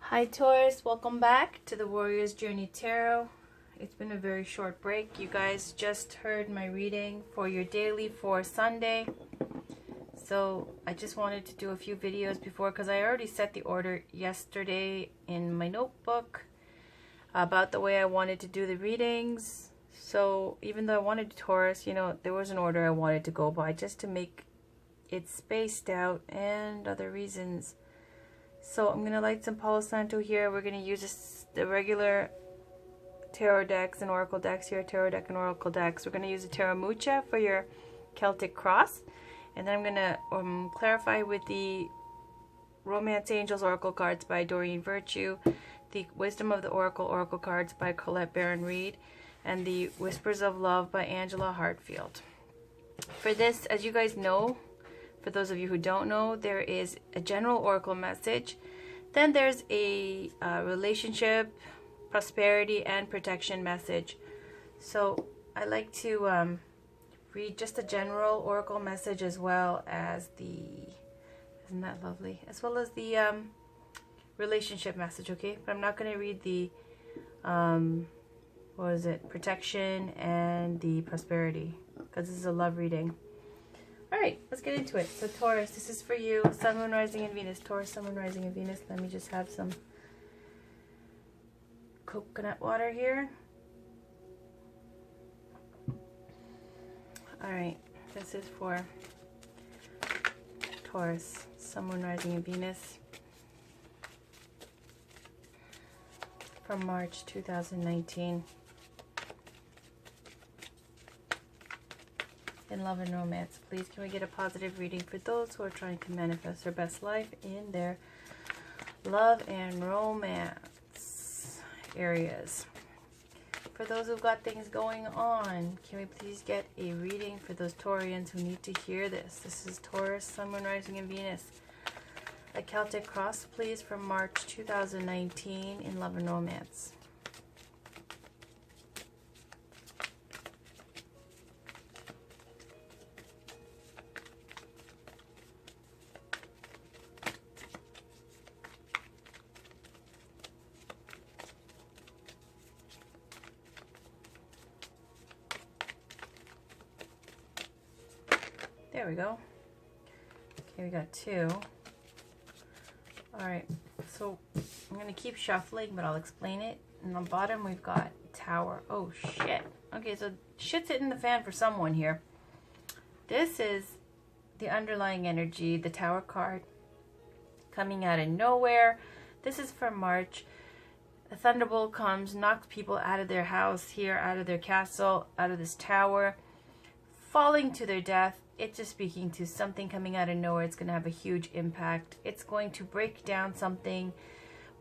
Hi Taurus, welcome back to the Warrior's Journey Tarot. It's been a very short break. You guys just heard my reading for your daily for Sunday. So I just wanted to do a few videos before because I already set the order yesterday in my notebook about the way I wanted to do the readings. So even though I wanted Taurus, you know, there was an order I wanted to go by just to make it spaced out and other reasons. So I'm going to light some Palo Santo here. We're going to use the regular tarot decks and oracle decks here, tarot deck and oracle decks. We're going to use the Tarot Mucha for your Celtic Cross. And then I'm going to clarify with the Romance Angels Oracle cards by Doreen Virtue, the Wisdom of the Oracle cards by Colette Baron Reed, and the Whispers of Love by Angela Hartfield. For this, as you guys know, for those of you who don't know, there is a general oracle message. Then there's a relationship, prosperity, and protection message. So I like to read just a general oracle message as well as the, isn't that lovely? As well as the relationship message, okay? But I'm not going to read the, what is it, protection and the prosperity, because this is a love reading. Alright, let's get into it. So Taurus, this is for you. Sun, Moon, Rising, and Venus. Taurus, Sun, Moon, Rising, and Venus. Let me just have some coconut water here. Alright, this is for Taurus, Sun, Moon, Rising, and Venus. From March 2019. In love and romance, please can we get a positive reading for those who are trying to manifest their best life in their love and romance areas? For those who've got things going on, can we please get a reading for those Taurians who need to hear this? This is Taurus, Sun, Moon, Rising, and Venus. A Celtic Cross, please, from March 2019 in love and romance. There we go. Okay, we got two. Alright, so I'm going to keep shuffling, but I'll explain it. And on the bottom, we've got Tower. Oh, shit. Okay, so shit's hitting the fan for someone here. This is the underlying energy, the Tower card, coming out of nowhere. This is for March. A thunderbolt comes, knocks people out of their house here, out of their castle, out of this tower, falling to their death. It's just speaking to something coming out of nowhere. It's going to have a huge impact. It's going to break down something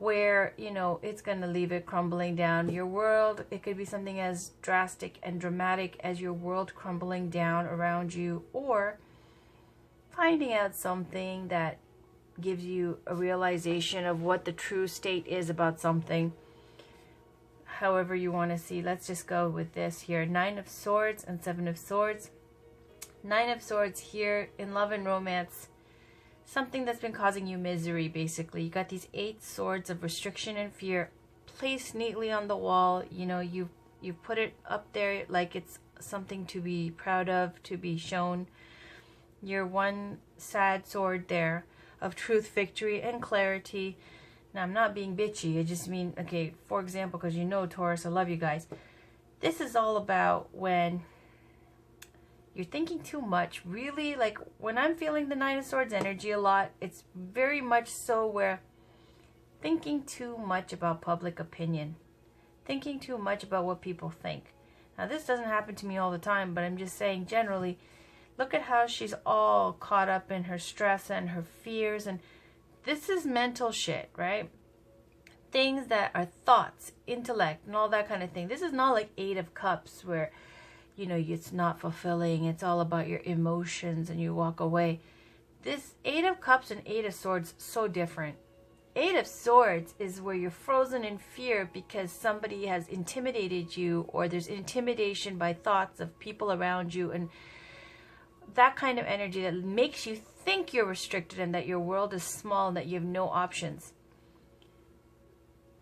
where, you know, it's going to leave it crumbling down. Your world, it could be something as drastic and dramatic as your world crumbling down around you, or finding out something that gives you a realization of what the true state is about something. However you want to see. Let's just go with this here. 9 of Swords and 7 of Swords. 9 of Swords here in love and romance. Something that's been causing you misery, basically. You got these 8 swords of restriction and fear placed neatly on the wall. You know, you've put it up there like it's something to be proud of, to be shown. Your one sad sword there of truth, victory, and clarity. Now, I'm not being bitchy. I just mean, okay, for example, because you know, Taurus, I love you guys. This is all about when you're thinking too much, really. Like when I'm feeling the 9 of Swords energy a lot, it's very much so where thinking too much about public opinion, thinking too much about what people think. Now this doesn't happen to me all the time, but I'm just saying generally, look at how she's all caught up in her stress and her fears, and this is mental shit, right? Things that are thoughts, intellect, and all that kind of thing. This is not like 8 of Cups where, you know, it's not fulfilling. It's all about your emotions and you walk away. This 8 of Cups and 8 of Swords, so different. 8 of Swords is where you're frozen in fear because somebody has intimidated you, or there's intimidation by thoughts of people around you, and that kind of energy that makes you think you're restricted and that your world is small and that you have no options.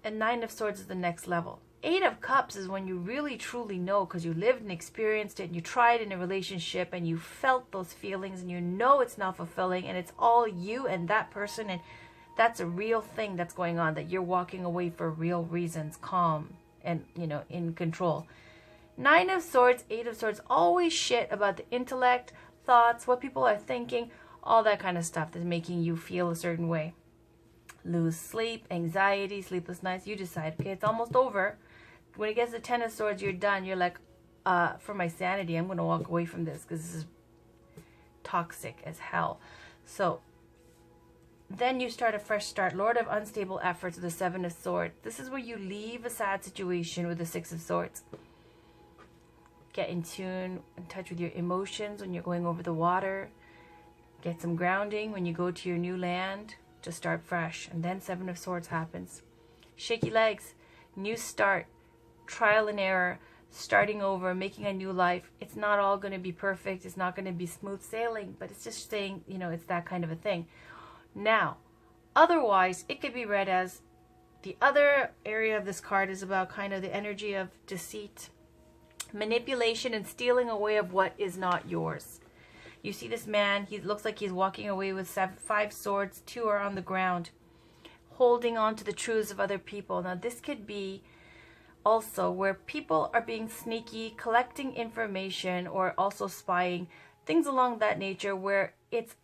And Nine of Swords is the next level. Eight of Cups is when you really truly know, because you lived and experienced it and you tried in a relationship and you felt those feelings and you know it's not fulfilling and it's all you and that person, and that's a real thing that's going on, that you're walking away for real reasons, calm and, you know, in control. Nine of Swords, Eight of Swords, always shit about the intellect, thoughts, what people are thinking, all that kind of stuff that's making you feel a certain way. Lose sleep, anxiety, sleepless nights. You decide, okay, it's almost over. When it gets to Ten of Swords, you're done. You're like, for my sanity, I'm going to walk away from this because this is toxic as hell. So then you start a fresh start. Lord of Unstable Efforts with the Seven of Swords. This is where you leave a sad situation with the Six of Swords. Get in tune, in touch with your emotions when you're going over the water. Get some grounding when you go to your new land. To start fresh. And then Seven of Swords happens. Shaky legs, new start, trial and error, starting over, making a new life. It's not all going to be perfect. It's not going to be smooth sailing, but it's just saying, you know, it's that kind of a thing. Now, otherwise, it could be read as the other area of this card is about kind of the energy of deceit, manipulation, and stealing away of what is not yours. You see this man, he looks like he's walking away with five swords, two are on the ground, holding on to the truths of other people. Now this could be also where people are being sneaky, collecting information, or also spying, things along that nature, where it's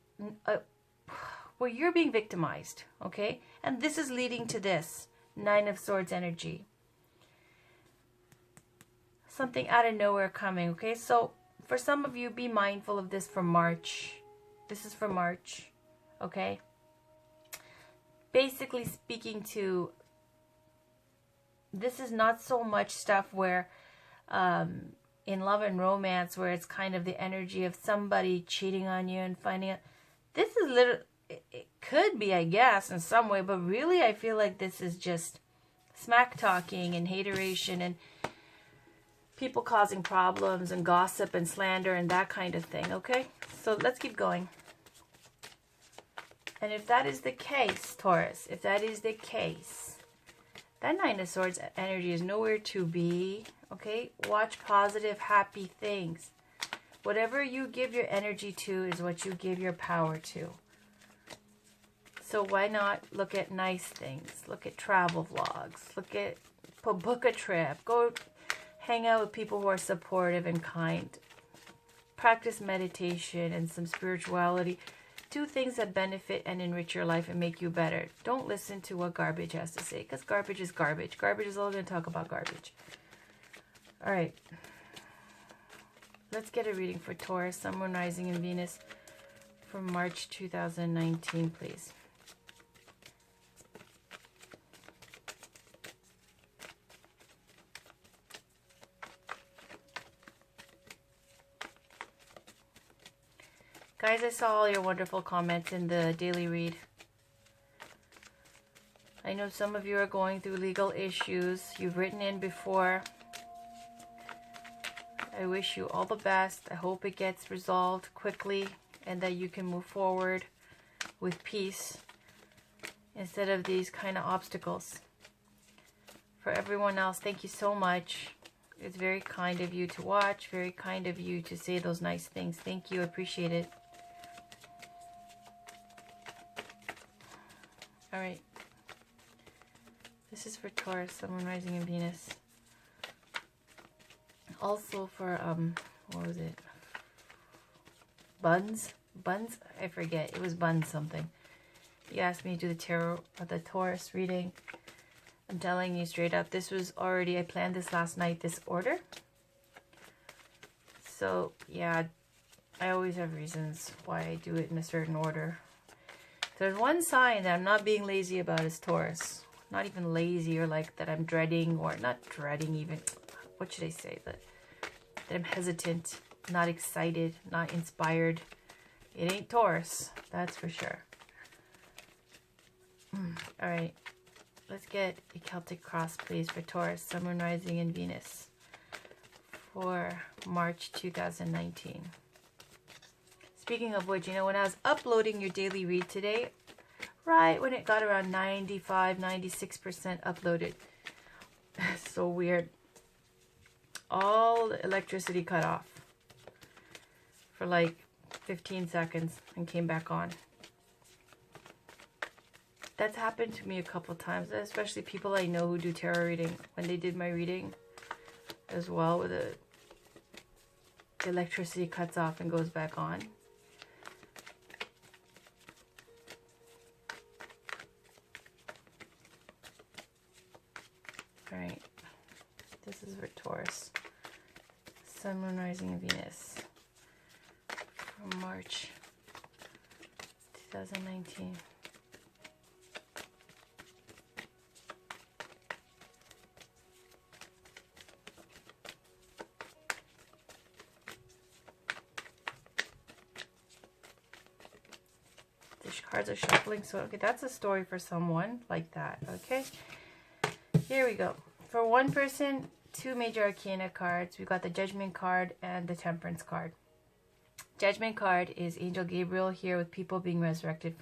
where you're being victimized, okay? And this is leading to this Nine of Swords energy. Something out of nowhere coming, okay? So for some of you, be mindful of this for March. This is for March, okay? Basically speaking to, this is not so much stuff where, in love and romance, where it's kind of the energy of somebody cheating on you and finding out. This is literally, it could be, I guess, in some way, but really I feel like this is just smack talking and hateration and people causing problems and gossip and slander and that kind of thing, okay? So let's keep going. And if that is the case, Taurus, if that is the case, that Nine of Swords energy is nowhere to be, okay? Watch positive, happy things. Whatever you give your energy to is what you give your power to. So why not look at nice things? Look at travel vlogs. Look at, book a trip. Go hang out with people who are supportive and kind. Practice meditation and some spirituality. Do things that benefit and enrich your life and make you better. Don't listen to what garbage has to say, because garbage is garbage. Garbage is all going to talk about garbage. All right. Let's get a reading for Taurus, Sun, Moon, Rising, and Venus for March 2019, please. Guys, I saw all your wonderful comments in the daily read. I know some of you are going through legal issues. You've written in before. I wish you all the best. I hope it gets resolved quickly and that you can move forward with peace instead of these kind of obstacles. For everyone else, thank you so much. It's very kind of you to watch, very kind of you to say those nice things. Thank you. I appreciate it. All right. This is for Taurus, Sun, Moon, Rising, and Venus. Also for, what was it? Buns? Buns? I forget. It was Buns something. You asked me to do the tarot, the Taurus reading. I'm telling you straight up, this was already, I planned this last night, this order. So, yeah, I always have reasons why I do it in a certain order. There's one sign that I'm not being lazy about is Taurus. Not even lazy or like that I'm dreading, or not dreading even, what should I say? That I'm hesitant, not excited, not inspired. It ain't Taurus, that's for sure. All right, let's get a Celtic Cross, please, for Taurus, Sun, Moon, Rising, and Venus for March 2019. Speaking of which, you know, when I was uploading your daily read today, right when it got around 95, 96% uploaded. So weird. All the electricity cut off for like 15 seconds and came back on. That's happened to me a couple times, especially people I know who do tarot reading. When they did my reading as well, with the electricity cuts off and goes back on. All right, this is for Taurus. Sun, Moon, Rising, and Venus from March 2019. The cards are shuffling, so okay, that's a story for someone like that. Okay, here we go. For one person, 2 major arcana cards. We've got the Judgment card and the Temperance card. Judgment card is Angel Gabriel here with people being resurrected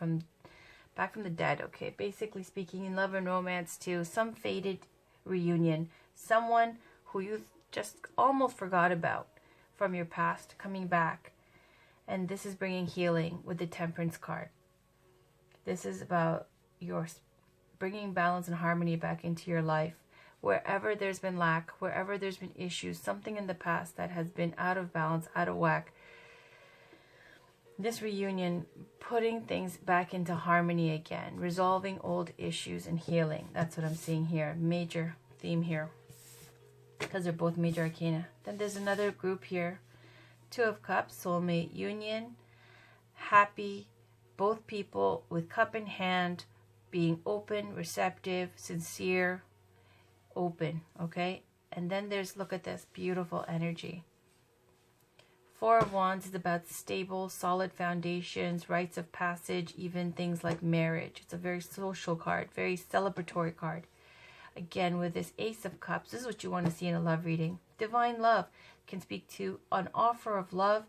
back from the dead. Okay, basically speaking, in love and romance too, some faded reunion, someone who you just almost forgot about from your past coming back, and this is bringing healing with the Temperance card. This is about your bringing balance and harmony back into your life. Wherever there's been lack, wherever there's been issues, something in the past that has been out of balance, out of whack, this reunion, putting things back into harmony again, resolving old issues and healing. That's what I'm seeing here. Major theme here, because they're both major arcana. Then there's another group here. 2 of Cups, soulmate union, happy, both people with cup in hand, being open, receptive, sincere, open. Okay, and then there's, look at this beautiful energy. 4 of Wands is about stable, solid foundations, rites of passage, even things like marriage. It's a very social card, very celebratory card. Again, with this Ace of Cups, this is what you want to see in a love reading. Divine love can speak to an offer of love,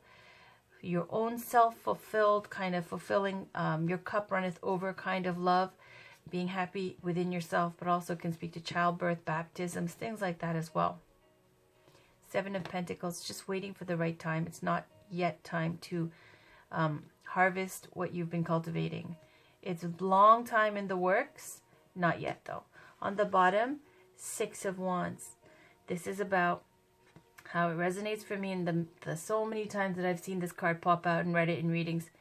your own self-fulfilled, kind of fulfilling, your cup runneth over kind of love, being happy within yourself, but also can speak to childbirth, baptisms, things like that as well. 7 of Pentacles, just waiting for the right time. It's not yet time to harvest what you've been cultivating. It's a long time in the works, not yet though. On the bottom, 6 of Wands. This is about how it resonates for me in the so many times that I've seen this card pop out and read it in readings.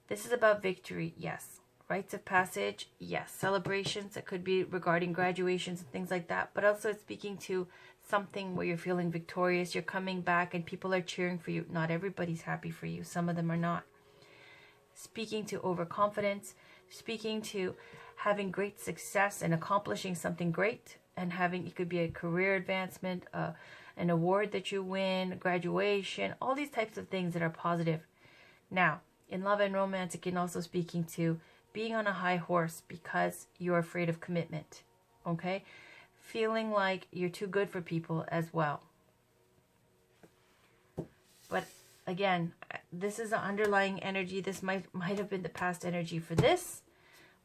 This is about victory, yes. Rites of passage, yes. Celebrations, it could be regarding graduations and things like that. But also it's speaking to something where you're feeling victorious. You're coming back and people are cheering for you. Not everybody's happy for you. Some of them are not. Speaking to overconfidence. Speaking to having great success and accomplishing something great. And having, it could be a career advancement, an award that you win, graduation, all these types of things that are positive. Now, in love and romance, it can also speaking to being on a high horse because you're afraid of commitment, okay? Feeling like you're too good for people as well. But again, this is an underlying energy. This might have been the past energy for this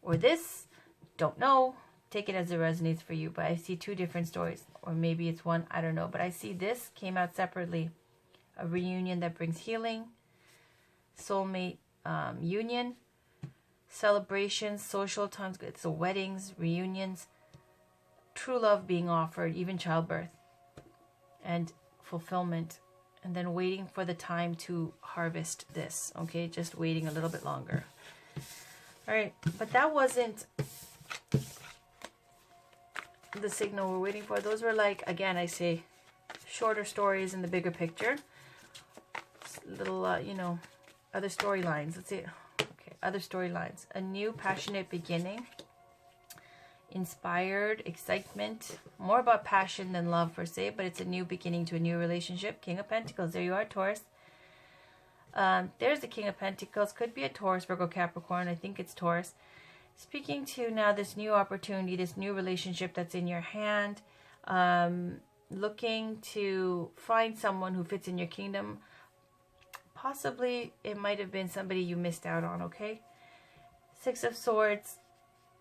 or this. Don't know. Take it as it resonates for you. But I see 2 different stories. Or maybe it's one. I don't know. But I see this came out separately. A reunion that brings healing. Soulmate union. Celebrations. Social times. It's the weddings. Reunions. True love being offered. Even childbirth. And fulfillment. And then waiting for the time to harvest this. Okay. Just waiting a little bit longer. Alright. But that wasn't the signal we're waiting for. Those were like, again, I say shorter stories in the bigger picture. Little, you know, other storylines. Let's see. Okay, other storylines. A new passionate beginning. Inspired, excitement. More about passion than love per se, but it's a new beginning to a new relationship. King of Pentacles. There you are, Taurus. There's the King of Pentacles. Could be a Taurus, Virgo, Capricorn. I think it's Taurus. Speaking to now this new opportunity, this new relationship that's in your hand, looking to find someone who fits in your kingdom. Possibly it might have been somebody you missed out on, okay? Six of Swords,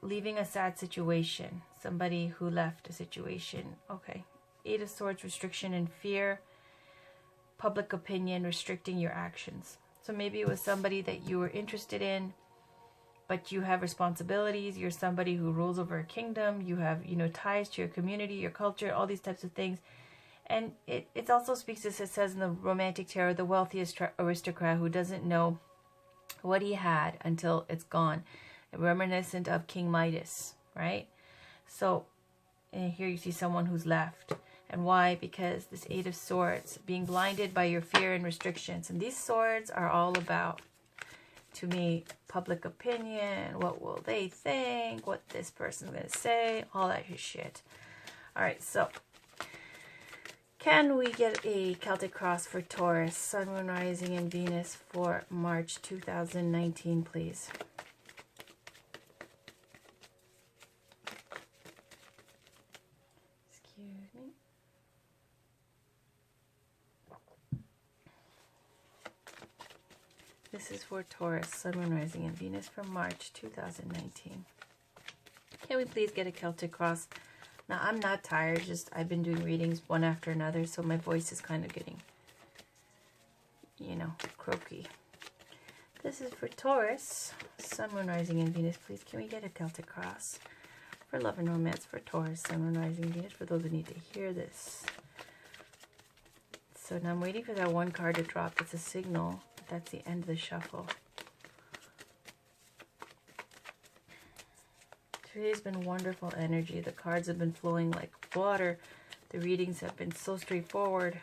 leaving a sad situation. Somebody who left a situation. Okay. Eight of Swords, restriction and fear. Public opinion, restricting your actions. So maybe it was somebody that you were interested in, but you have responsibilities. You're somebody who rules over a kingdom. You have, you know, ties to your community, your culture, all these types of things. And it also speaks, as it says in the Romantic Tarot, the wealthiest aristocrat who doesn't know what he had until it's gone. Reminiscent of King Midas, right? So, and here you see someone who's left. And why? Because this Eight of Swords, being blinded by your fear and restrictions. And these swords are all about, to me, public opinion. What will they think? What this person's going to say? All that shit. All right, so can we get a Celtic Cross for Taurus, Sun, Moon, Rising, and Venus for March 2019, please? Excuse me. This is for Taurus, Sun, Moon, Rising, and Venus for March 2019. Can we please get a Celtic Cross? Now, I'm not tired, just I've been doing readings one after another, so my voice is kind of getting, you know, croaky. This is for Taurus, Sun, Moon, Rising, and Venus. Please, can we get a Celtic Cross for love and romance for Taurus, Sun, Moon, Rising, and Venus, for those who need to hear this. So now I'm waiting for that one card to drop. It's a signal. That's the end of the shuffle. Today's been wonderful energy. The cards have been flowing like water. The readings have been so straightforward.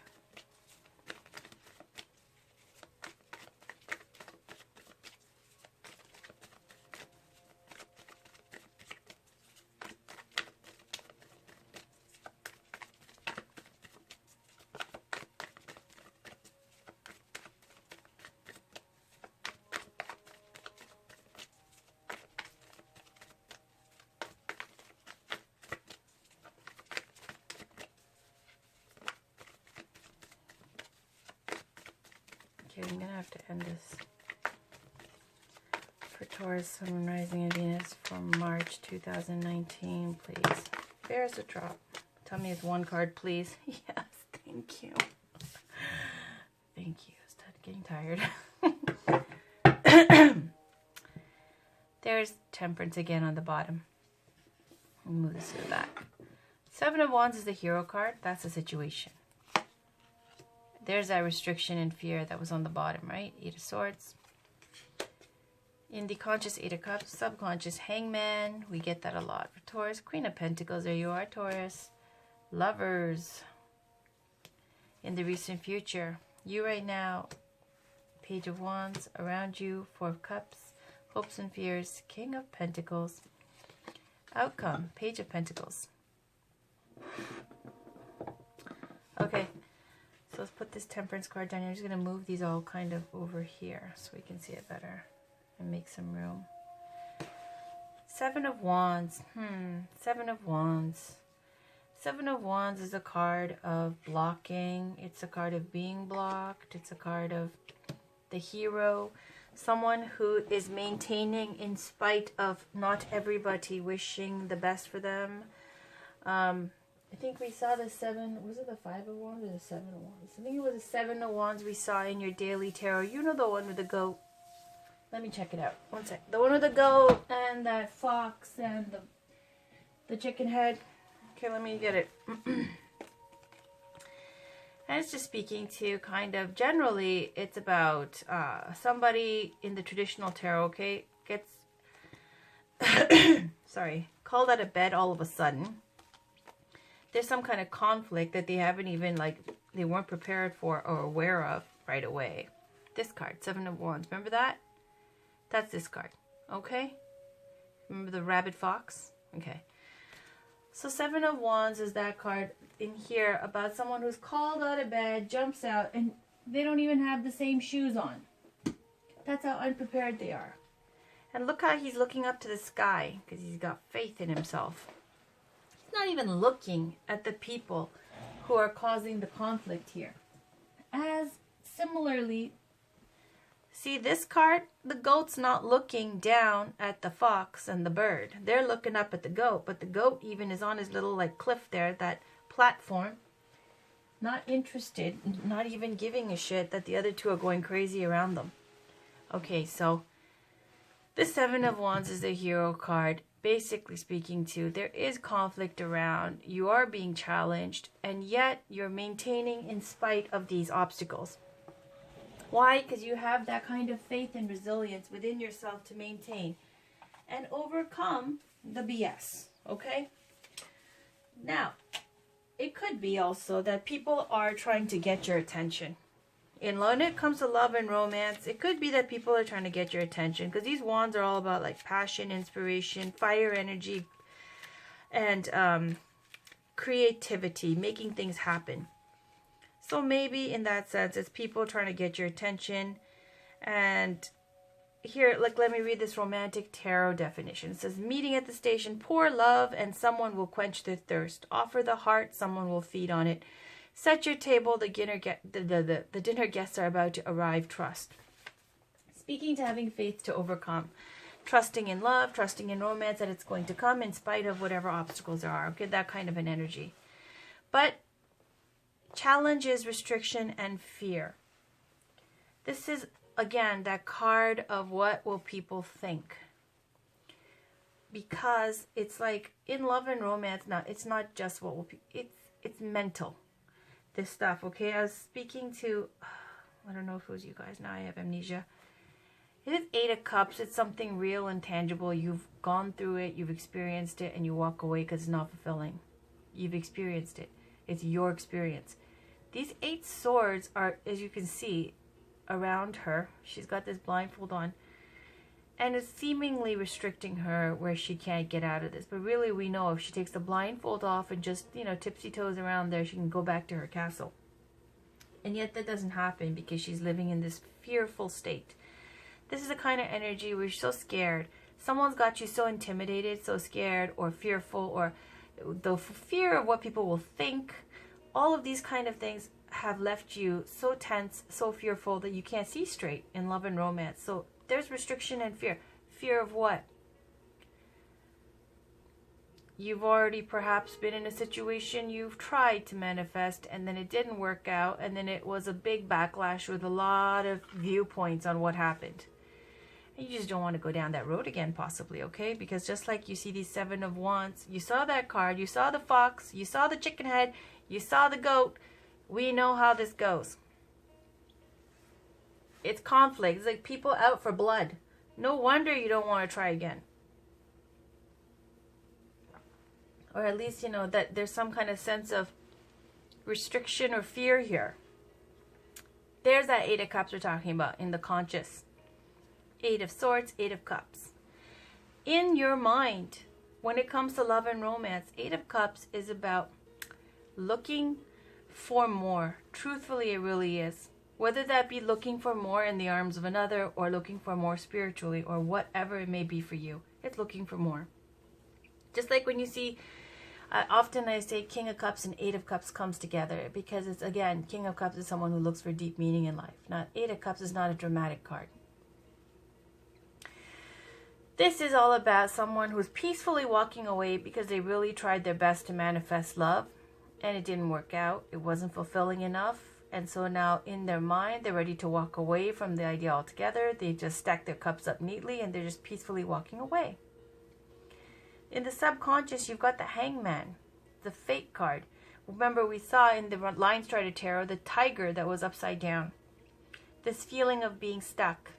Okay, I'm going to have to end this. For Taurus, Sun, Moon, Rising, and Venus for March 2019, please. There's a drop. Tell me it's one card, please. Yes, thank you. Thank you. Start getting tired. There's Temperance again on the bottom. I'll move this to the back. Seven of Wands is the Hero card. That's the situation. There's that restriction and fear that was on the bottom, right? Eight of Swords. In the conscious, Eight of Cups. Subconscious, Hangman. We get that a lot for Taurus. Queen of Pentacles. There you are, Taurus. Lovers. In the recent future. You right now. Page of Wands. Around you. Four of Cups. Hopes and fears. King of Pentacles. Outcome. Page of Pentacles. Okay. So let's put this Temperance card down here. I'm just going to move these all kind of over here so we can see it better and make some room. Seven of Wands. Seven of Wands. Seven of Wands is a card of blocking. It's a card of being blocked. It's a card of the hero. Someone who is maintaining in spite of not everybody wishing the best for them. I think we saw the seven, was it the Five of Wands or the Seven of Wands? I think it was the Seven of Wands we saw in your daily tarot. You know the one with the goat. Let me check it out. One sec. The one with the goat and that fox and the chicken head. Okay, let me get it. And it's just speaking to kind of, generally, it's about somebody in the traditional tarot, okay, gets, sorry, called out of bed all of a sudden. There's some kind of conflict that they haven't even, like, they weren't prepared for or aware of right away. This card, Seven of Wands. Remember that? That's this card. Okay? Remember the rabbit fox? Okay. So Seven of Wands is that card in here about someone who's called out of bed, jumps out, and they don't even have the same shoes on. That's how unprepared they are. And look how he's looking up to the sky because he's got faith in himself. Not even looking at the people who are causing the conflict here. As similarly, See this card? The goat's not looking down at the fox and the bird. They're looking up at the goat, but the goat even is on his little like cliff there, that platform. Not interested, not even giving a shit that the other two are going crazy around them. Okay, so the Seven of Wands is the hero card. Basically speaking too, there is conflict around. You are being challenged, and yet you're maintaining in spite of these obstacles. Why? Because you have that kind of faith and resilience within yourself to maintain and overcome the BS. Okay? Now, it could be also that people are trying to get your attention. When it comes to love and romance, it could be that people are trying to get your attention, because these wands are all about like passion, inspiration, fire energy, and creativity, making things happen. So maybe in that sense, it's people trying to get your attention. And here, like, let me read this romantic tarot definition. It says, meeting at the station, pour love and someone will quench their thirst. Offer the heart, someone will feed on it. Set your table, the dinner guests are about to arrive, trust. Speaking to having faith to overcome. Trusting in love, trusting in romance, that it's going to come in spite of whatever obstacles there are. Okay, that kind of an energy. But challenges, restriction, and fear. This is, again, that card of what will people think. Because it's like, in love and romance, it's not just what will people, it's mental. This stuff, okay? I was speaking to, I don't know if it was you guys, now I have amnesia. It is 8 of Cups. It's something real and tangible. You've gone through it, you've experienced it, and you walk away because it's not fulfilling. You've experienced it. It's your experience. These 8 swords are, as you can see, around her. She's got this blindfold on. And it's seemingly restricting her where she can't get out of this. But really, we know if she takes the blindfold off and just, tipsy toes around there, she can go back to her castle. And yet that doesn't happen because she's living in this fearful state. This is the kind of energy where you're so scared. Someone's got you so intimidated, so scared, or fearful, or the fear of what people will think. All of these kind of things have left you so tense, so fearful that you can't see straight in love and romance. So there's restriction and fear. Fear of what? You've already perhaps been in a situation you've tried to manifest and then it didn't work out, and then it was a big backlash with a lot of viewpoints on what happened. And you just don't want to go down that road again, possibly, okay? Because just like you see these 7 of Wands, you saw that card, you saw the fox, you saw the chicken head, you saw the goat. We know how this goes. It's conflict. It's like people out for blood. No wonder you don't want to try again. Or at least, that there's some kind of sense of restriction or fear here. There's that 8 of Cups we're talking about in the conscious. 8 of Swords, 8 of Cups. In your mind, when it comes to love and romance, 8 of Cups is about looking for more. Truthfully, it really is. Whether that be looking for more in the arms of another, or looking for more spiritually, or whatever it may be for you, it's looking for more. Just like when you see, often I say King of Cups and 8 of Cups comes together, because it's, again, King of Cups is someone who looks for deep meaning in life. Not 8 of Cups is not a dramatic card. This is all about someone who's peacefully walking away because they really tried their best to manifest love, and it didn't work out. It wasn't fulfilling enough. And so now in their mind, they're ready to walk away from the idea altogether. They just stack their cups up neatly and they're just peacefully walking away. In the subconscious, you've got the Hangman, the Fate card. Remember, we saw in the Line Strider Tarot the tiger that was upside down. This feeling of being stuck.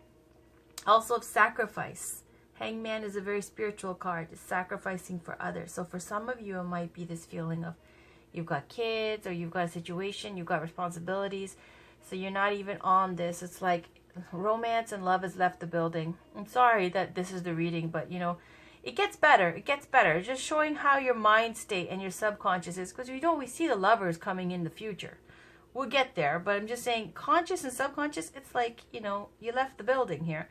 Also of sacrifice. Hangman is a very spiritual card. It's sacrificing for others. So for some of you, it might be this feeling of you've got kids, or you've got a situation, you've got responsibilities, so you're not even on this. It's like romance and love has left the building. I'm sorry that this is the reading, but it gets better. It gets better. Just showing how your mind state and your subconscious is, because we see the lovers coming in the future. We'll get there, but I'm just saying conscious and subconscious, it's like, you left the building here.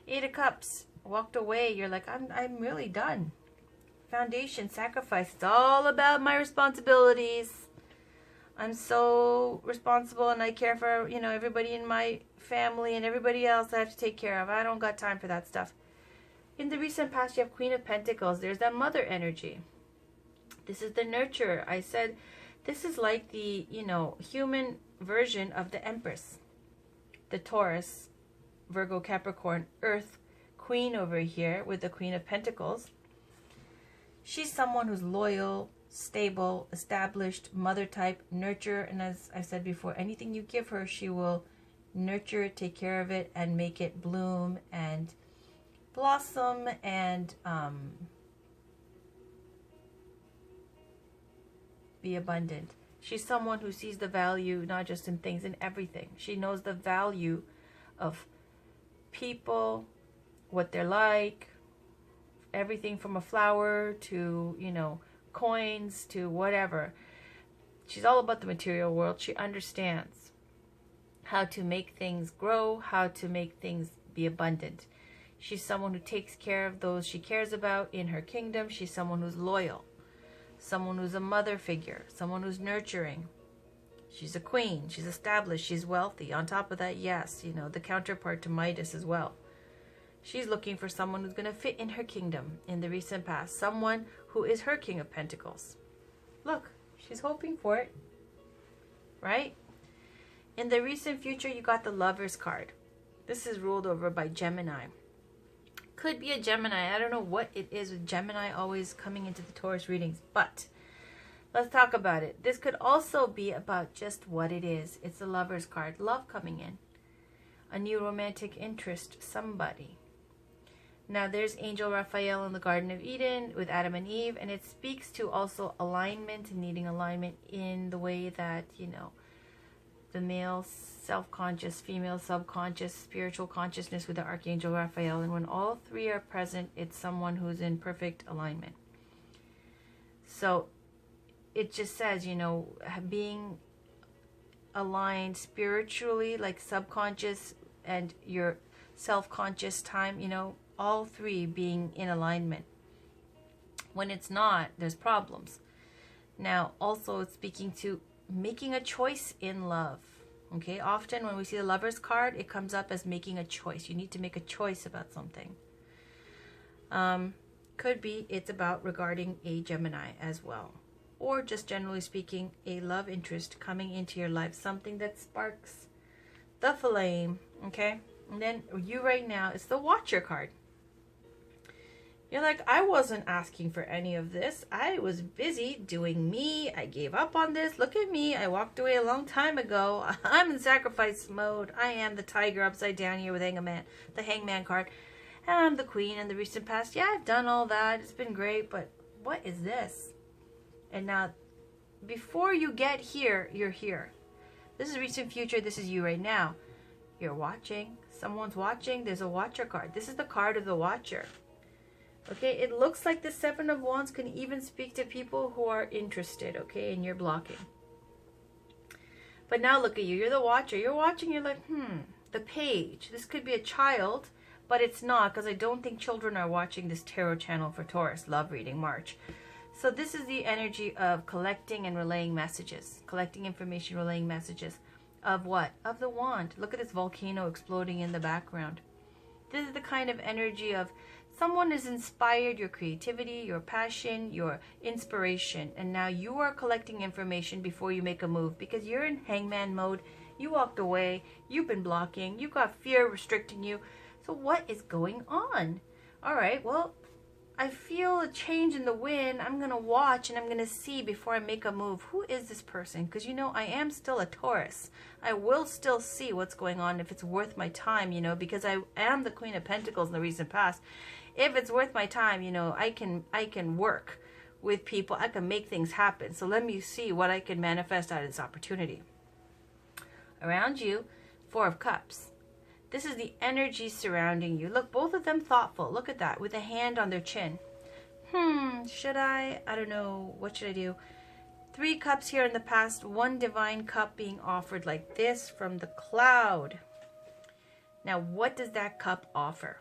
8 of Cups, walked away. You're like, I'm really done. Foundation, sacrifice. It's all about my responsibilities. I'm so responsible and I care for, you know, everybody in my family and everybody else I have to take care of. I don't got time for that stuff. In the recent past, you have Queen of Pentacles. There's that mother energy. This is the nurturer. I said this is like the, you know, human version of the Empress. The Taurus, Virgo, Capricorn, Earth Queen over here with the Queen of Pentacles. She's someone who's loyal, stable, established, mother type, nurture, and as I said before, anything you give her, she will nurture it, take care of it, and make it bloom and blossom and be abundant. She's someone who sees the value not just in things, in everything. She knows the value of people, what they're like, everything from a flower to, you know, coins to whatever. She's all about the material world. She understands how to make things grow, how to make things be abundant. She's someone who takes care of those she cares about in her kingdom. She's someone who's loyal, someone who's a mother figure, someone who's nurturing. She's a queen. She's established. She's wealthy. On top of that, yes, you know, the counterpart to Midas as well. She's looking for someone who's going to fit in her kingdom in the recent past. Someone who is her King of Pentacles. Look, she's hoping for it, right? In the recent future, you got the Lovers card. This is ruled over by Gemini. Could be a Gemini. I don't know what it is with Gemini always coming into the Taurus readings, but let's talk about it. This could also be about just what it is. It's the Lovers card. Love coming in. A new romantic interest. Somebody. Now there's Angel Raphael in the Garden of Eden with Adam and Eve, and it speaks to also alignment and needing alignment in the way that, you know, the male self-conscious, female subconscious, spiritual consciousness with the Archangel Raphael. And when all three are present, it's someone who's in perfect alignment. So it just says, you know, being aligned spiritually, like subconscious and your self-conscious time, you know, all three being in alignment. When it's not, there's problems. Now, also it's speaking to making a choice in love. Okay, often when we see the Lovers card, it comes up as making a choice. You need to make a choice about something. Could be it's about regarding a Gemini as well. Or just generally speaking, a love interest coming into your life. Something that sparks the flame. Okay, and then you right now, it's the Watcher card. You're like, I wasn't asking for any of this. I was busy doing me. I gave up on this. Look at me. I walked away a long time ago. I'm in sacrifice mode. I am the tiger upside down here with the Hangman card. And I'm the queen in the recent past. Yeah, I've done all that. It's been great. But what is this? And now, before you get here, you're here. This is recent future. This is you right now. You're watching. Someone's watching. There's a Watcher card. This is the card of the Watcher. Okay, it looks like the Seven of Wands can even speak to people who are interested, okay, and you're blocking. But now look at you. You're the Watcher. You're watching. You're like, the Page. This could be a child, but it's not, because I don't think children are watching this tarot channel for Taurus, Love Reading March. So this is the energy of collecting and relaying messages. Collecting information, relaying messages. Of what? Of the Wand. Look at this volcano exploding in the background. This is the kind of energy of someone has inspired your creativity, your passion, your inspiration, and now you are collecting information before you make a move because you're in hangman mode. You walked away, you've been blocking, you got fear restricting you. So what is going on? All right, well, I feel a change in the wind. I'm going to watch and I'm going to see before I make a move. Who is this person? Because, you know, I am still a Taurus. I will still see what's going on if it's worth my time, you know, because I am the Queen of Pentacles in the recent past. If it's worth my time, you know, I can work with people. I can make things happen. So let me see what I can manifest out of this opportunity. Around you, Four of Cups. This is the energy surrounding you. Look, both of them thoughtful. Look at that, with a hand on their chin. Should I don't know. What should I do? 3 cups here in the past. 1 divine cup being offered like this from the cloud. Now, what does that cup offer?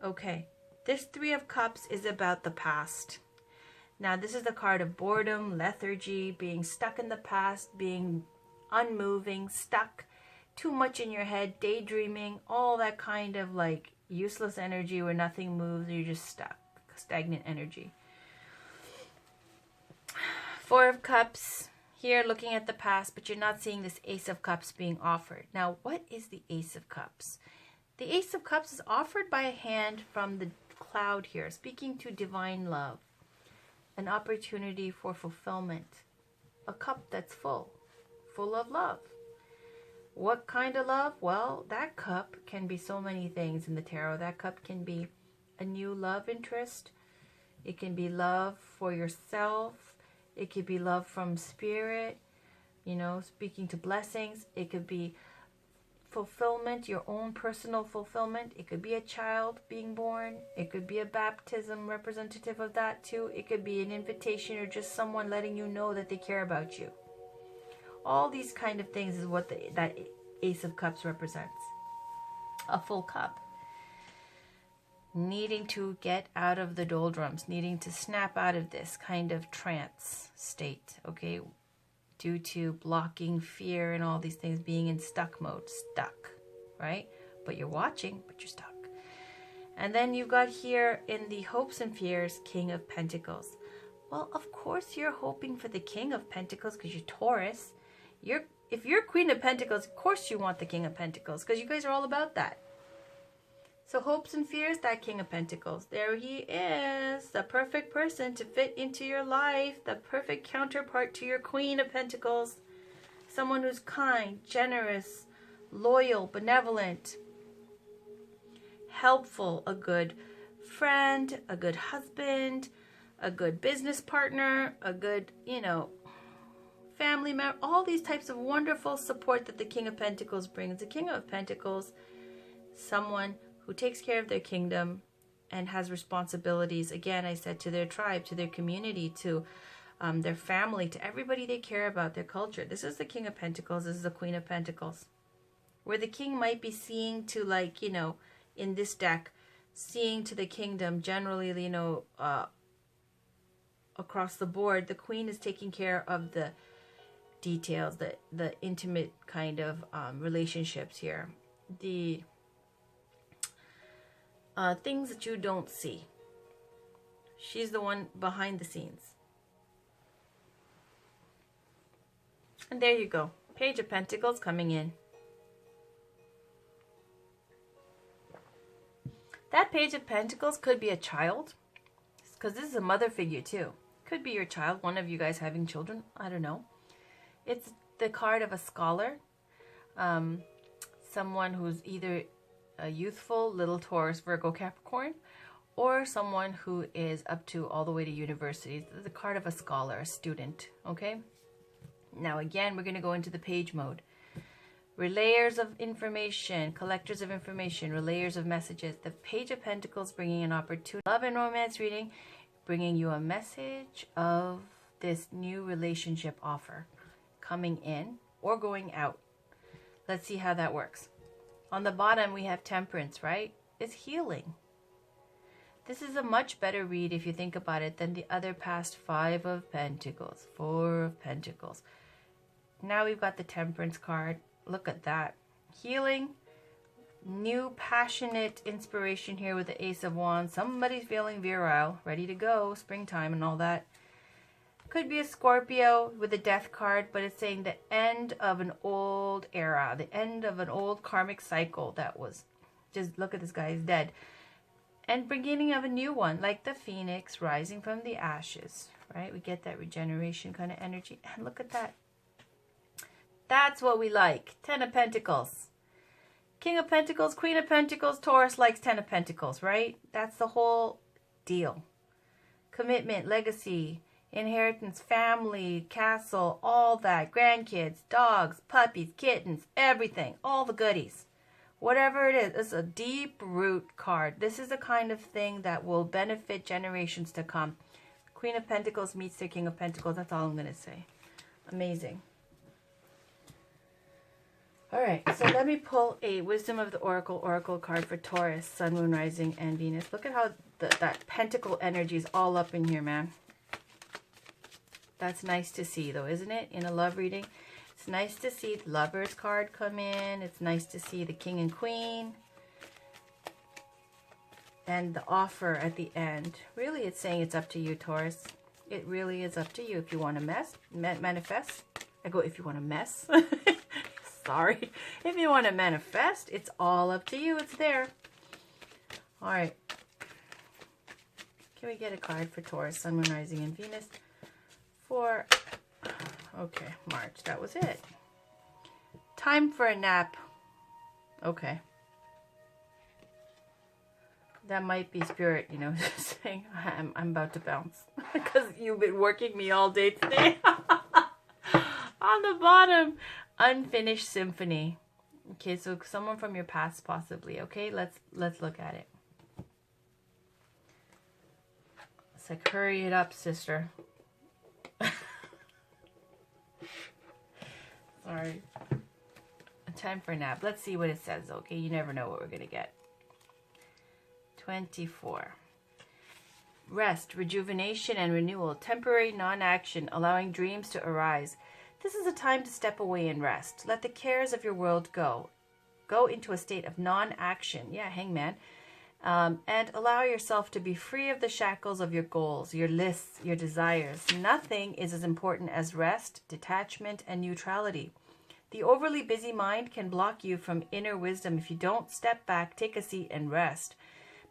Okay, this 3 of Cups is about the past. Now, this is the card of boredom, lethargy, being stuck in the past, being unmoving, stuck, too much in your head, daydreaming, all that kind of like useless energy where nothing moves, you're just stuck, stagnant energy. Four of Cups, here looking at the past, but you're not seeing this Ace of Cups being offered. Now, what is the Ace of Cups? The Ace of Cups is offered by a hand from the cloud here, speaking to divine love, an opportunity for fulfillment, a cup that's full of love. What kind of love? Well, that cup can be so many things in the tarot. That cup can be a new love interest. It can be love for yourself. It could be love from spirit, you know, speaking to blessings. It could be fulfillment, your own personal fulfillment. It could be a child being born. It could be a baptism representative of that too. It could be an invitation or just someone letting you know that they care about you. All these kind of things is what that Ace of Cups represents. A full cup. Needing to get out of the doldrums, needing to snap out of this kind of trance state, okay? Due to blocking fear and all these things, being in stuck mode, right? But you're watching, but you're stuck. And then you've got here in the hopes and fears, King of Pentacles. Well, of course you're hoping for the King of Pentacles because you're Taurus. If you're Queen of Pentacles, of course you want the King of Pentacles because you guys are all about that. So hopes and fears, that King of Pentacles. There he is, the perfect person to fit into your life, the perfect counterpart to your Queen of Pentacles. Someone who's kind, generous, loyal, benevolent, helpful, a good friend, a good husband, a good business partner, a good, you know, family member, all these types of wonderful support that the King of Pentacles brings. The King of Pentacles, someone who takes care of their kingdom and has responsibilities, again, I said, to their tribe, to their community, to their family, to everybody they care about, their culture. This is the King of Pentacles. This is the Queen of Pentacles. Where the king might be seeing to, like, you know, in this deck, seeing to the kingdom, generally, you know, across the board, the queen is taking care of the details, the intimate kind of relationships here. The things that you don't see. She's the one behind the scenes. And there you go. Page of Pentacles coming in. That Page of Pentacles could be a child, because this is a mother figure too. Could be your child, one of you guys having children. I don't know. It's the card of a scholar. Someone who's either a youthful little Taurus, Virgo, Capricorn, or someone who is up to all the way to university. The card of a scholar, a student, okay? Now again, we're going to go into the page mode. Relayers of information, collectors of information, relayers of messages. The Page of Pentacles bringing an opportunity. Love and romance reading, bringing you a message of this new relationship offer coming in or going out. Let's see how that works. On the bottom, we have Temperance, right? It's healing. This is a much better read, if you think about it, than the other past 5 of Pentacles, 4 of Pentacles. Now we've got the Temperance card. Look at that. Healing, new passionate inspiration here with the Ace of Wands. Somebody's feeling virile, ready to go, springtime and all that. Could be a Scorpio with a Death card, but it's saying the end of an old era, the end of an old karmic cycle that was, just look at this guy, he's dead. And beginning of a new one, like the Phoenix rising from the ashes, right? We get that regeneration kind of energy. And look at that. That's what we like. 10 of Pentacles. King of Pentacles, Queen of Pentacles, Taurus likes 10 of Pentacles, right? That's the whole deal. Commitment, legacy, inheritance, family, castle, all that. Grandkids, dogs, puppies, kittens, everything. All the goodies. Whatever it is, it's a deep root card. This is the kind of thing that will benefit generations to come. Queen of Pentacles meets the King of Pentacles. That's all I'm going to say. Amazing. All right, so let me pull a Wisdom of the Oracle card for Taurus, Sun, Moon, Rising, and Venus. Look at how that pentacle energy is all up in here, man. That's nice to see though, isn't it? In a love reading, it's nice to see the Lovers card come in. It's nice to see the King and Queen. And the offer at the end. Really, it's saying it's up to you, Taurus. It really is up to you. If you want to manifest. I go, if you want to mess. Sorry. If you want to manifest, it's all up to you. It's there. All right. Can we get a card for Taurus, Sun, Moon, Rising, and Venus? For, okay, March. That was it. Time for a nap. Okay. That might be spirit, you know, saying I'm about to bounce because you've been working me all day today. On the bottom, unfinished symphony. Okay, so someone from your past possibly. Okay, let's look at it. It's like, hurry it up, sister. Sorry. Time for a nap. Let's see what it says. Okay, you never know what we're gonna get. 24. Rest, rejuvenation, and renewal. Temporary non-action, allowing dreams to arise. This is a time to step away and rest. Let the cares of your world go. Go into a state of non-action. Yeah, hangman. And allow yourself to be free of the shackles of your goals, your lists, your desires. Nothing is as important as rest, detachment, and neutrality. The overly busy mind can block you from inner wisdom if you don't step back, take a seat, and rest.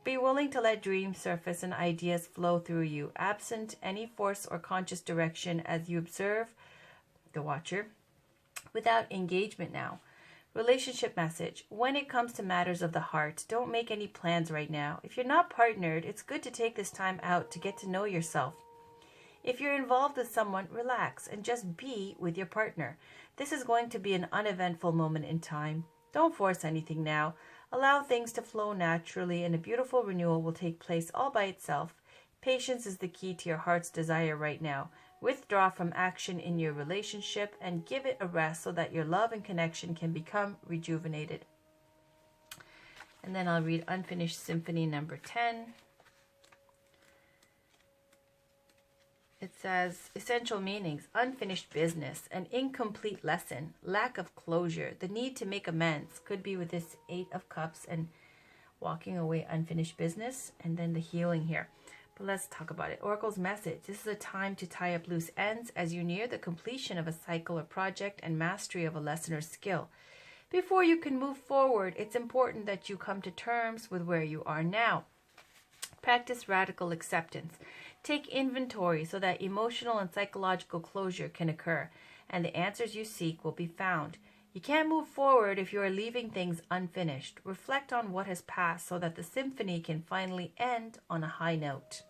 Be willing to let dreams surface and ideas flow through you, absent any force or conscious direction as you observe the watcher without engagement now. Relationship message. When it comes to matters of the heart, don't make any plans right now. If you're not partnered, it's good to take this time out to get to know yourself. If you're involved with someone, relax and just be with your partner. This is going to be an uneventful moment in time. Don't force anything now. Allow things to flow naturally and a beautiful renewal will take place all by itself. Patience is the key to your heart's desire right now. Withdraw from action in your relationship and give it a rest so that your love and connection can become rejuvenated. And then I'll read Unfinished Symphony number 10. It says, essential meanings, unfinished business, an incomplete lesson, lack of closure, the need to make amends. Could be with this 8 of Cups and walking away, unfinished business, and then the healing here. But let's talk about it. Oracle's message. This is a time to tie up loose ends as you near the completion of a cycle or project and mastery of a lesson or skill. Before you can move forward, it's important that you come to terms with where you are now. Practice radical acceptance. Take inventory so that emotional and psychological closure can occur, and the answers you seek will be found. You can't move forward if you are leaving things unfinished. Reflect on what has passed so that the symphony can finally end on a high note.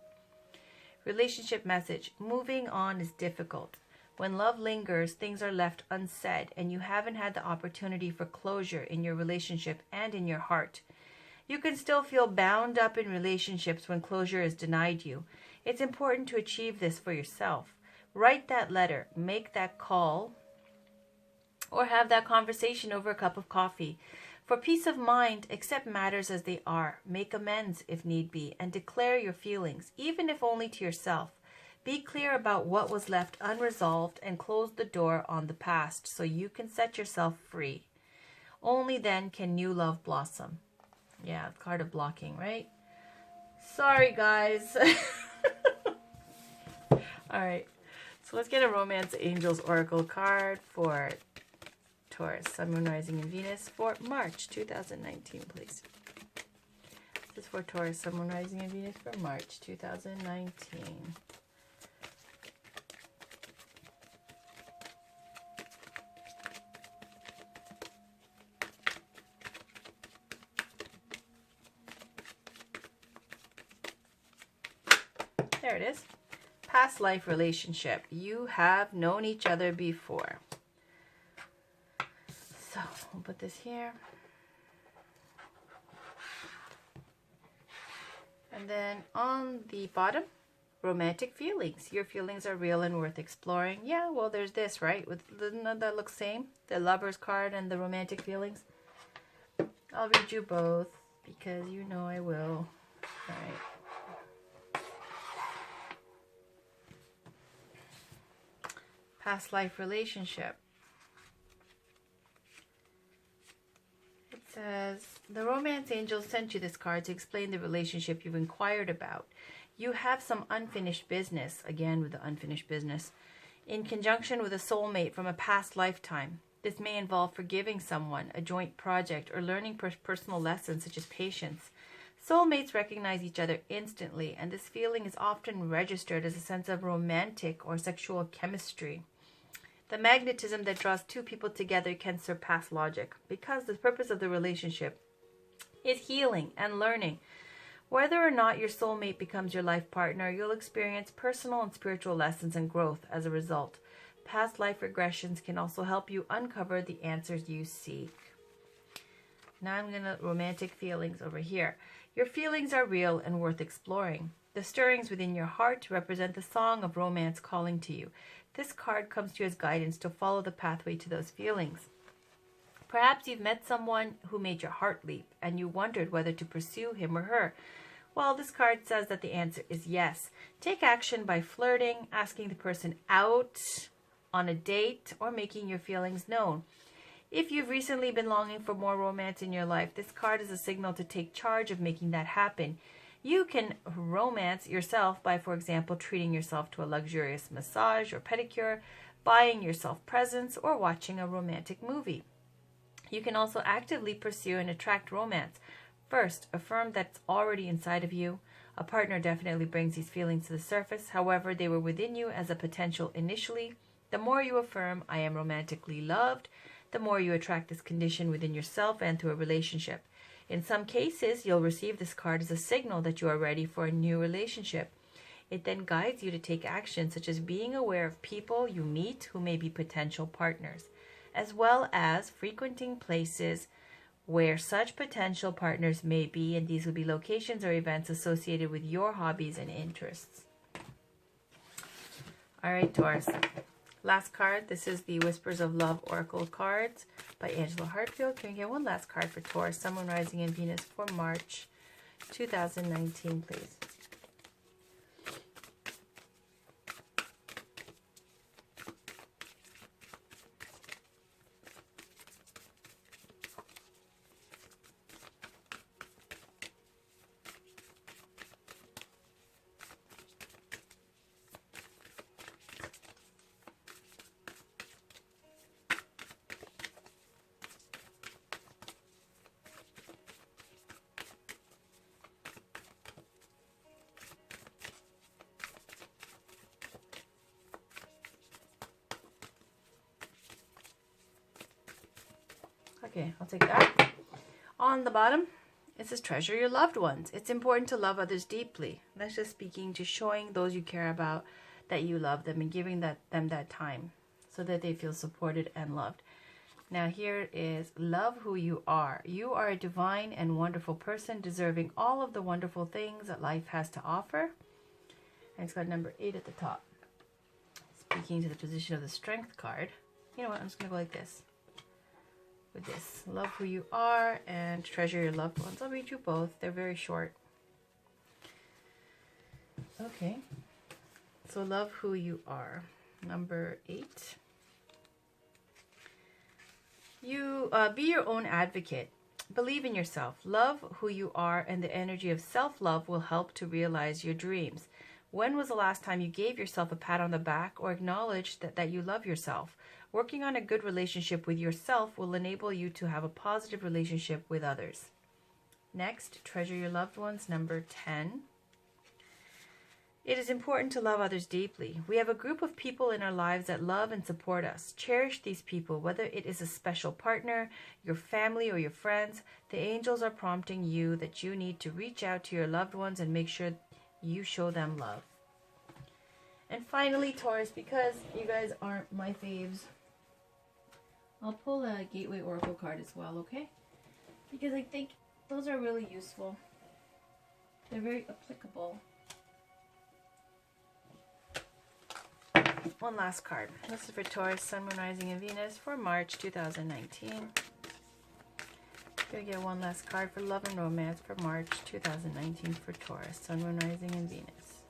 Relationship message. Moving on is difficult. When love lingers, things are left unsaid, and you haven't had the opportunity for closure in your relationship and in your heart. You can still feel bound up in relationships when closure is denied you. It's important to achieve this for yourself. Write that letter, make that call, or have that conversation over a cup of coffee. For peace of mind, accept matters as they are. Make amends if need be, and declare your feelings, even if only to yourself. Be clear about what was left unresolved and close the door on the past so you can set yourself free. Only then can new love blossom. Yeah, card of blocking, right? Sorry, guys. All right, so let's get a Romance Angels Oracle card for Taurus, Sun, Moon, Rising, and Venus for March 2019, please. This is for Taurus, Sun, Moon, Rising, and Venus for March 2019. There it is. Past life relationship. You have known each other before. So we'll put this here. And then on the bottom, romantic feelings. Your feelings are real and worth exploring. Yeah, well, there's this, right? Doesn't that look same? The Lover's card and the romantic feelings. I'll read you both because you know I will. All right. Past life relationship. It says, the romance angel sent you this card to explain the relationship you've inquired about. You have some unfinished business, again with the unfinished business, in conjunction with a soulmate from a past lifetime. This may involve forgiving someone, a joint project, or learning personal lessons such as patience. Soulmates recognize each other instantly, and this feeling is often registered as a sense of romantic or sexual chemistry. The magnetism that draws two people together can surpass logic, because the purpose of the relationship is healing and learning. Whether or not your soulmate becomes your life partner, you'll experience personal and spiritual lessons and growth as a result. Past life regressions can also help you uncover the answers you seek. Now I'm going to romantic feelings over here. Your feelings are real and worth exploring. The stirrings within your heart represent the song of romance calling to you. This card comes to you as guidance to follow the pathway to those feelings. Perhaps you've met someone who made your heart leap and you wondered whether to pursue him or her. Well, this card says that the answer is yes. Take action by flirting, asking the person out on a date, or making your feelings known. If you've recently been longing for more romance in your life, this card is a signal to take charge of making that happen. You can romance yourself by, for example, treating yourself to a luxurious massage or pedicure, buying yourself presents, or watching a romantic movie. You can also actively pursue and attract romance. First, affirm that's already inside of you. A partner definitely brings these feelings to the surface. However, they were within you as a potential initially. The more you affirm, I am romantically loved, the more you attract this condition within yourself and to a relationship. In some cases, you'll receive this card as a signal that you are ready for a new relationship. It then guides you to take action, such as being aware of people you meet who may be potential partners, as well as frequenting places where such potential partners may be, and these would be locations or events associated with your hobbies and interests. All right, Taurus. Last card. This is the Whispers of Love Oracle cards by Angela Hartfield. Can we get one last card for Taurus, Sun, Moon, Rising, and Venus for March 2019, please? Okay, I'll take that. On the bottom, it says treasure your loved ones. It's important to love others deeply. That's just speaking to showing those you care about that you love them and giving them that time so that they feel supported and loved. Now here is love who you are. You are a divine and wonderful person deserving all of the wonderful things that life has to offer. And it's got number 8 at the top. Speaking to the position of the Strength card. You know what, I'm just going to go like this. With this, love who you are and treasure your loved ones. I'll read you both. They're very short. Okay. So love who you are. Number 8. You be your own advocate. Believe in yourself. Love who you are, and the energy of self-love will help to realize your dreams. When was the last time you gave yourself a pat on the back or acknowledged that you love yourself? Working on a good relationship with yourself will enable you to have a positive relationship with others. Next, treasure your loved ones, number 10. It is important to love others deeply. We have a group of people in our lives that love and support us. Cherish these people, whether it is a special partner, your family, or your friends. The angels are prompting you that you need to reach out to your loved ones and make sure you show them love. And finally, Taurus, because you guys aren't my faves, I'll pull a Gateway Oracle card as well, okay? Because I think those are really useful. They're very applicable. One last card. This is for Taurus, Sun, Moon, Rising, and Venus for March 2019. Gonna get one last card for Love and Romance for March 2019 for Taurus, Sun, Moon, Rising, and Venus.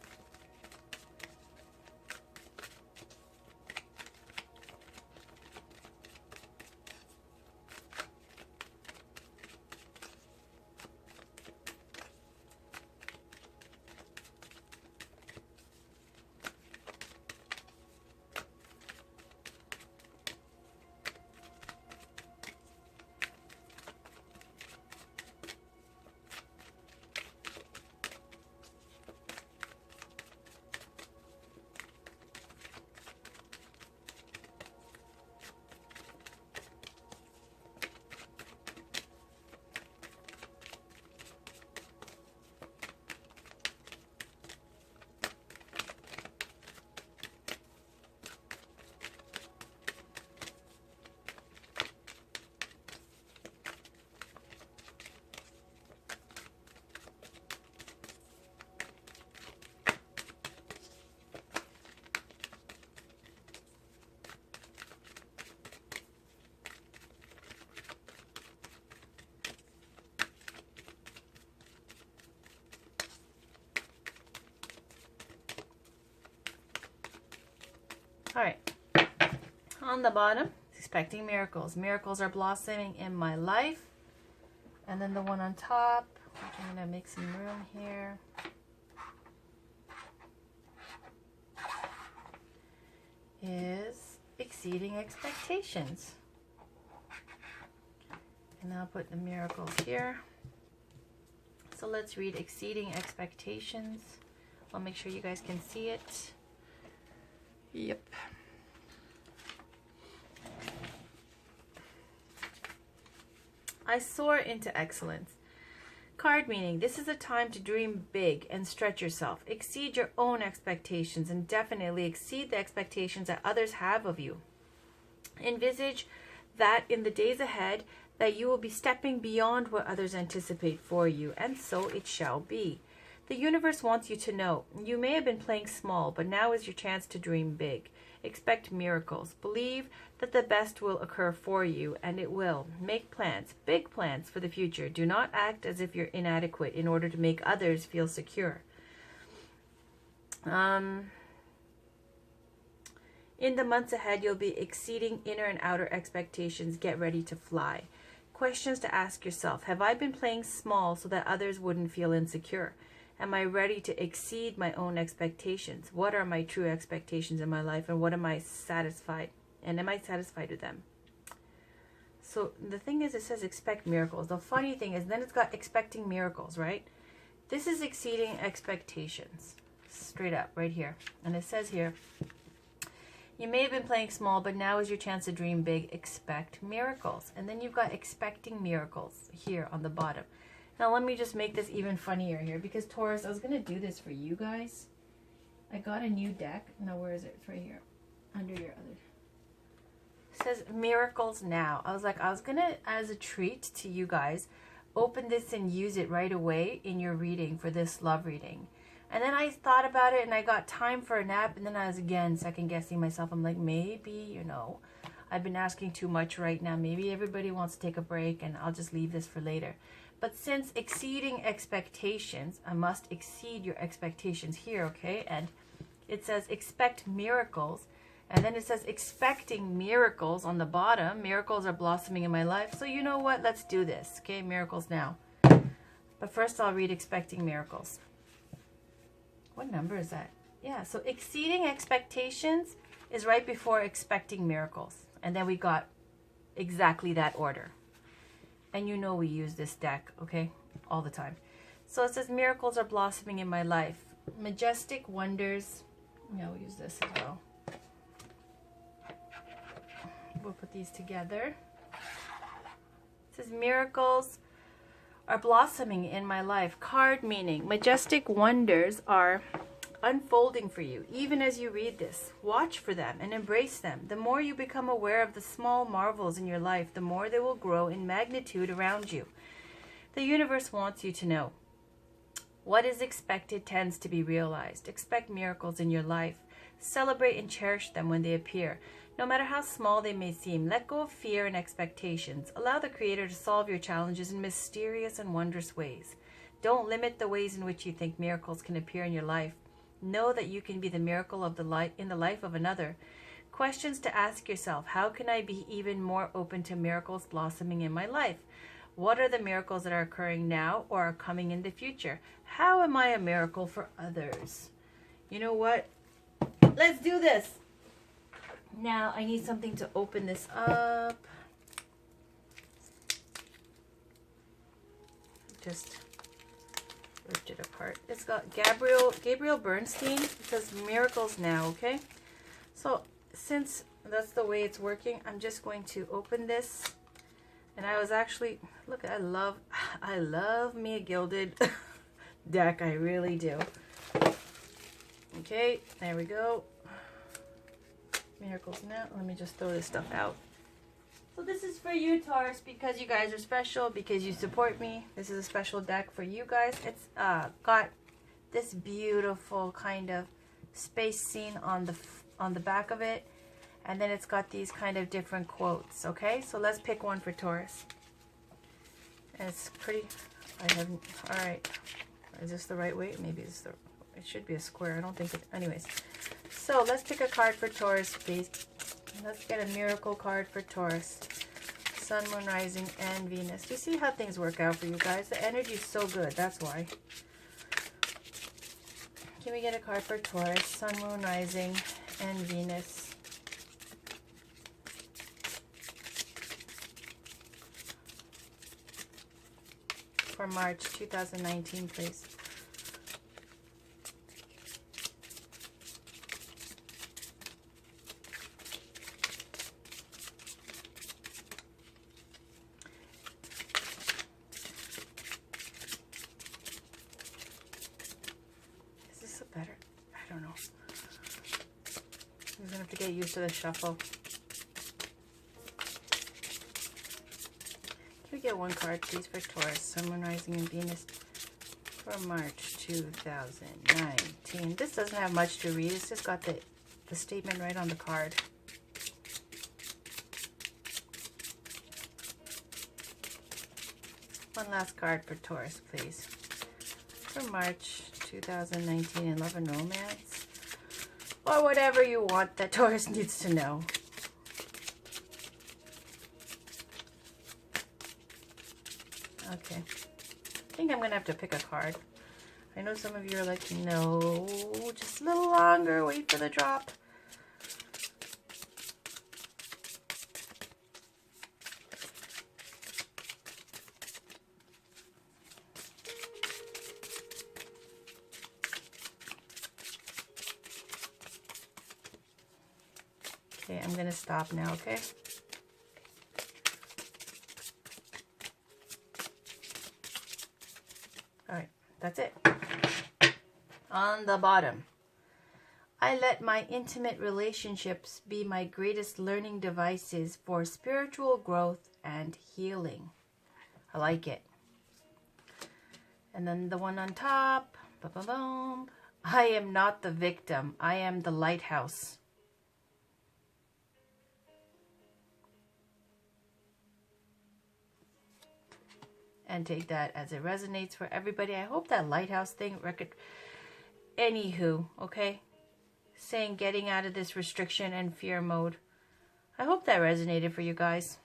All right. On the bottom, expecting miracles. Miracles are blossoming in my life. And then the one on top, I'm going to make some room here. Is exceeding expectations. And I'll put the miracles here. So let's read exceeding expectations. I'll make sure you guys can see it. Yep. I soar into excellence. Card meaning, this is a time to dream big and stretch yourself. Exceed your own expectations and definitely exceed the expectations that others have of you. Envisage that in the days ahead that you will be stepping beyond what others anticipate for you, and so it shall be. The universe wants you to know, you may have been playing small, but now is your chance to dream big. Expect miracles. Believe that the best will occur for you, and it will. Make plans, big plans for the future. Do not act as if you're inadequate in order to make others feel secure. In the months ahead, you'll be exceeding inner and outer expectations. Get ready to fly. Questions to ask yourself. Have I been playing small so that others wouldn't feel insecure? Am I ready to exceed my own expectations? What are my true expectations in my life, and what am I satisfied? And am I satisfied with them? So the thing is, it says expect miracles. The funny thing is, then it's got expecting miracles, right? This is exceeding expectations. Straight up, right here. And it says here, you may have been playing small, but now is your chance to dream big. Expect miracles. And then you've got expecting miracles here on the bottom. Now let me just make this even funnier here, because Taurus, I was going to do this for you guys. I got a new deck. Now where is it? It's right here. Under your other. It says miracles now. I was going to, as a treat to you guys, open this and use it right away in your reading for this love reading. And then I thought about it and I got time for a nap, and then I was again second guessing myself. I'm like, maybe, you know, I've been asking too much right now. Maybe everybody wants to take a break and I'll just leave this for later. But since exceeding expectations, I must exceed your expectations here, okay? And it says expect miracles. And then it says expecting miracles on the bottom. Miracles are blossoming in my life. So you know what? Let's do this, okay? Miracles now. But first I'll read expecting miracles. What number is that? Yeah, so exceeding expectations is right before expecting miracles. And then we got exactly that order. And you know we use this deck, okay? All the time. So it says miracles are blossoming in my life. Majestic wonders. Yeah, we'll use this as well. We'll put these together. It says miracles are blossoming in my life. Card meaning, majestic wonders are unfolding for you. Even as you read this, watch for them and embrace them. The more you become aware of the small marvels in your life, the more they will grow in magnitude around you. The universe wants you to know. What is expected tends to be realized. Expect miracles in your life. Celebrate and cherish them when they appear. No matter how small they may seem, let go of fear and expectations. Allow the Creator to solve your challenges in mysterious and wondrous ways. Don't limit the ways in which you think miracles can appear in your life. Know that you can be the miracle of the light in the life of another. Questions to ask yourself. How can I be even more open to miracles blossoming in my life? What are the miracles that are occurring now or are coming in the future? How am I a miracle for others? You know what? Let's do this. Now I need something to open this up. Just ripped it apart. It's got Gabriel Bernstein. It says miracles now, okay? So since that's the way it's working, I'm just going to open this. And I was actually, look, I love me a gilded deck. I really do. Okay, there we go. Miracles now. Let me just throw this stuff out. So this is for you, Taurus, because you guys are special, because you support me. This is a special deck for you guys. It's got this beautiful kind of space scene on the back of it, and then it's got these kind of different quotes. Okay, so let's pick one for Taurus. And it's pretty. I haven't. All right. Is this the right way? Maybe it's the. It should be a square. I don't think it... Anyways. So, let's pick a card for Taurus, please. Let's get a miracle card for Taurus. Sun, Moon, Rising, and Venus. Do you see how things work out for you guys? The energy is so good. That's why. Can we get a card for Taurus? Sun, Moon, Rising, and Venus. For March 2019, please. Is this a better? I don't know. I'm gonna have to get used to the shuffle. Can we get one card, please, for Taurus, Sun, Moon, Rising, and Venus for March 2019? This doesn't have much to read. It's just got the statement right on the card. One last card for Taurus, please. For March 2019 in love and romance. Or whatever you want that Taurus needs to know. Okay. I think I'm going to have to pick a card. I know some of you are like, no, just a little longer. Wait for the drop. Okay, I'm going to stop now, okay? Alright, that's it. On the bottom, I let my intimate relationships be my greatest learning devices for spiritual growth and healing. I like it. And then the one on top, ba-ba-boom. I am not the victim. I am the lighthouse. And take that as it resonates for everybody. I hope that lighthouse thing anywho, okay? Saying getting out of this restriction and fear mode. I hope that resonated for you guys.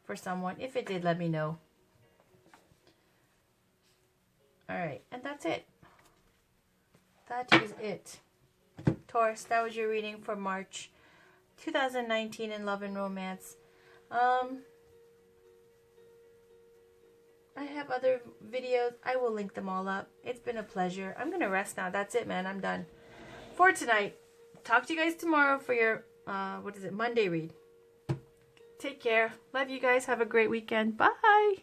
For someone. If it did, let me know. Alright, and that's it. That is it. Taurus, that was your reading for March 2019 in love and romance. I have other videos. I will link them all up. It's been a pleasure. I'm going to rest now. That's it, man. I'm done for tonight. Talk to you guys tomorrow for your, Monday read. Take care. Love you guys. Have a great weekend. Bye.